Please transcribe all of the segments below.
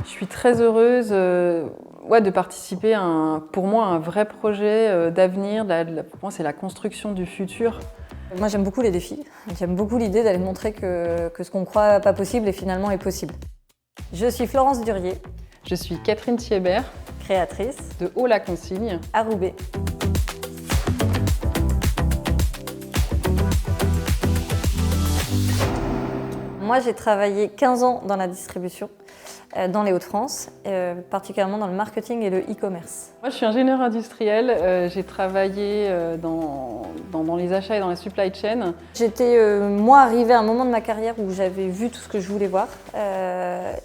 Je suis très heureuse de participer à pour moi, un vrai projet d'avenir. Pour moi, c'est la construction du futur. Moi, j'aime beaucoup les défis. J'aime beaucoup l'idée d'aller montrer que ce qu'on croit pas possible est finalement est possible. Je suis Florence Durier. Je suis Catherine Thiébert, créatrice de Haut la Consigne à Roubaix. Moi, j'ai travaillé 15 ans dans la distribution, dans les Hauts-de-France, particulièrement dans le marketing et le e-commerce. Moi, je suis ingénieure industrielle. J'ai travaillé dans les achats et dans la supply chain. J'étais, moi, arrivée à un moment de ma carrière où j'avais vu tout ce que je voulais voir à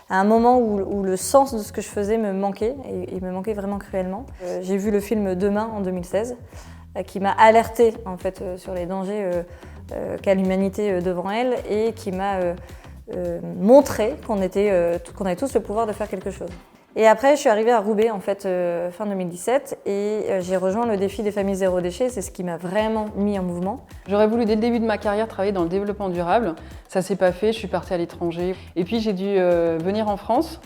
un moment où le sens de ce que je faisais me manquait, et me manquait vraiment cruellement. J'ai vu le film Demain en 2016, qui m'a alertée en fait, sur les dangers qu'a l'humanité devant elle et qui m'a montré qu'on avait tous le pouvoir de faire quelque chose. Et après, je suis arrivée à Roubaix en fait, fin 2017 et j'ai rejoint le défi des familles zéro déchet. C'est ce qui m'a vraiment mis en mouvement. J'aurais voulu dès le début de ma carrière travailler dans le développement durable. Ça s'est pas fait, je suis partie à l'étranger. Et puis j'ai dû venir en France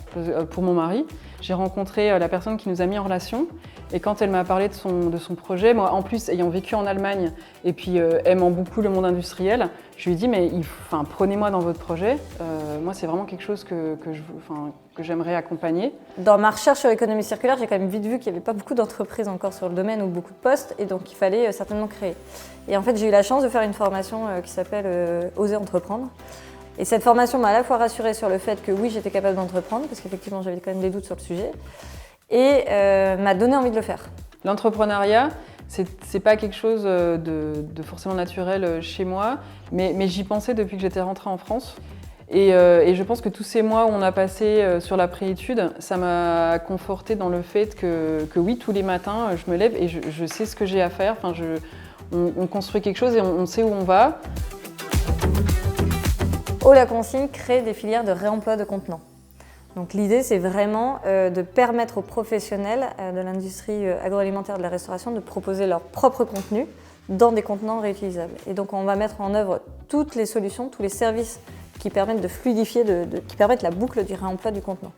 pour mon mari. J'ai rencontré la personne qui nous a mis en relation. Et quand elle m'a parlé de son projet, moi en plus ayant vécu en Allemagne et puis aimant beaucoup le monde industriel, je lui ai dit mais prenez-moi dans votre projet. Moi c'est vraiment quelque chose que j'aimerais accompagner. Dans ma recherche sur l'économie circulaire, j'ai quand même vite vu qu'il n'y avait pas beaucoup d'entreprises encore sur le domaine ou beaucoup de postes et donc il fallait certainement créer. Et en fait j'ai eu la chance de faire une formation qui s'appelle Oser entreprendre. Et cette formation m'a à la fois rassurée sur le fait que oui j'étais capable d'entreprendre parce qu'effectivement j'avais quand même des doutes sur le sujet et m'a donné envie de le faire. L'entrepreneuriat, c'est pas quelque chose de forcément naturel chez moi, mais j'y pensais depuis que j'étais rentrée en France. Et je pense que tous ces mois où on a passé sur la préétude, ça m'a confortée dans le fait que oui, tous les matins, je me lève et je sais ce que j'ai à faire. On construit quelque chose et on sait où on va. Haut la Consigne crée des filières de réemploi de contenants. Donc l'idée, c'est vraiment de permettre aux professionnels de l'industrie agroalimentaire de la restauration de proposer leur propre contenu dans des contenants réutilisables. Et donc on va mettre en œuvre toutes les solutions, tous les services qui permettent de fluidifier, qui permettent la boucle du réemploi du contenant.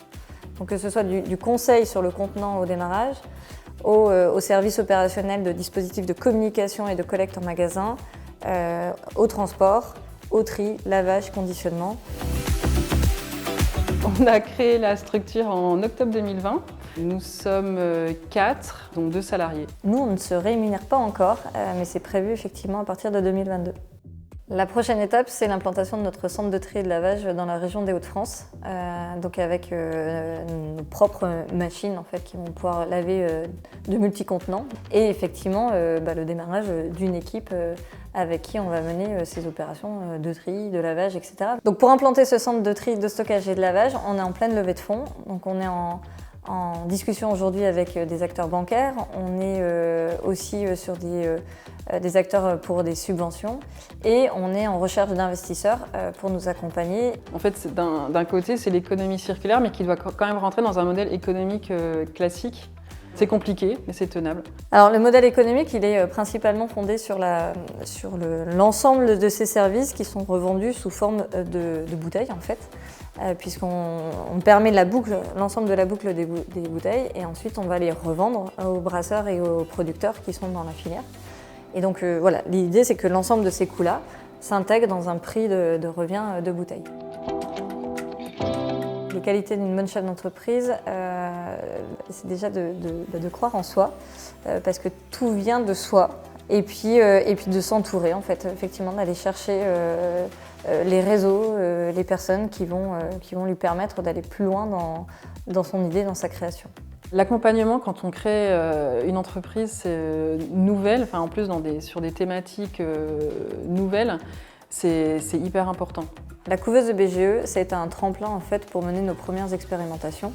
Donc que ce soit du conseil sur le contenant au démarrage, au service opérationnel de dispositifs de communication et de collecte en magasin, au transport, au tri, lavage, conditionnement. On a créé la structure en octobre 2020. Nous sommes 4, dont 2 salariés. Nous, on ne se rémunère pas encore, mais c'est prévu effectivement à partir de 2022. La prochaine étape, c'est l'implantation de notre centre de tri et de lavage dans la région des Hauts-de-France, donc avec nos propres machines en fait, qui vont pouvoir laver de multi-contenants et effectivement le démarrage d'une équipe avec qui on va mener ces opérations de tri, de lavage, etc. Donc pour implanter ce centre de tri, de stockage et de lavage, on est en pleine levée de fonds, donc on est en discussion aujourd'hui avec des acteurs bancaires, on est aussi sur des acteurs pour des subventions et on est en recherche d'investisseurs pour nous accompagner. En fait, d'un côté, c'est l'économie circulaire, mais qui doit quand même rentrer dans un modèle économique classique. C'est compliqué, mais c'est tenable. Alors le modèle économique, il est principalement fondé sur l'ensemble de ces services qui sont revendus sous forme de bouteilles en fait, puisqu'on permet l'ensemble de la boucle des bouteilles et ensuite on va les revendre aux brasseurs et aux producteurs qui sont dans la filière. Et donc voilà, l'idée c'est que l'ensemble de ces coûts-là s'intègrent dans un prix de revient de bouteille. Les qualités d'une bonne chef d'entreprise, c'est déjà de croire en soi, parce que tout vient de soi, et puis de s'entourer en fait, effectivement d'aller chercher les réseaux, les personnes qui vont lui permettre d'aller plus loin dans son idée, dans sa création. L'accompagnement, quand on crée une entreprise nouvelle, en plus sur des thématiques nouvelles, c'est hyper important. La couveuse de BGE, c'est un tremplin en fait pour mener nos premières expérimentations,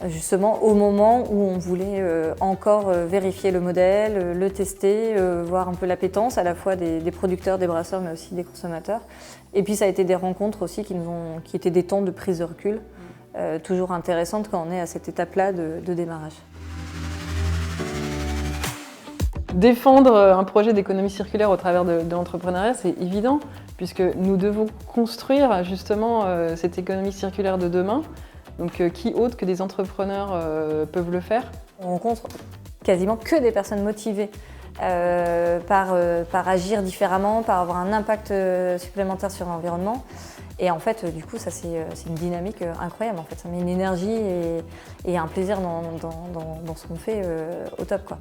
justement au moment où on voulait encore vérifier le modèle, le tester, voir un peu l'appétence à la fois des producteurs, des brasseurs, mais aussi des consommateurs. Et puis ça a été des rencontres aussi qui étaient des temps de prise de recul, toujours intéressantes quand on est à cette étape-là de démarrage. Défendre un projet d'économie circulaire au travers de l'entrepreneuriat, c'est évident, puisque nous devons construire justement cette économie circulaire de demain. Donc qui autre que des entrepreneurs peuvent le faire? On rencontre quasiment que des personnes motivées par agir différemment, par avoir un impact supplémentaire sur l'environnement. Et en fait, du coup, ça c'est une dynamique incroyable. En fait, ça met une énergie et un plaisir dans ce qu'on fait au top, quoi.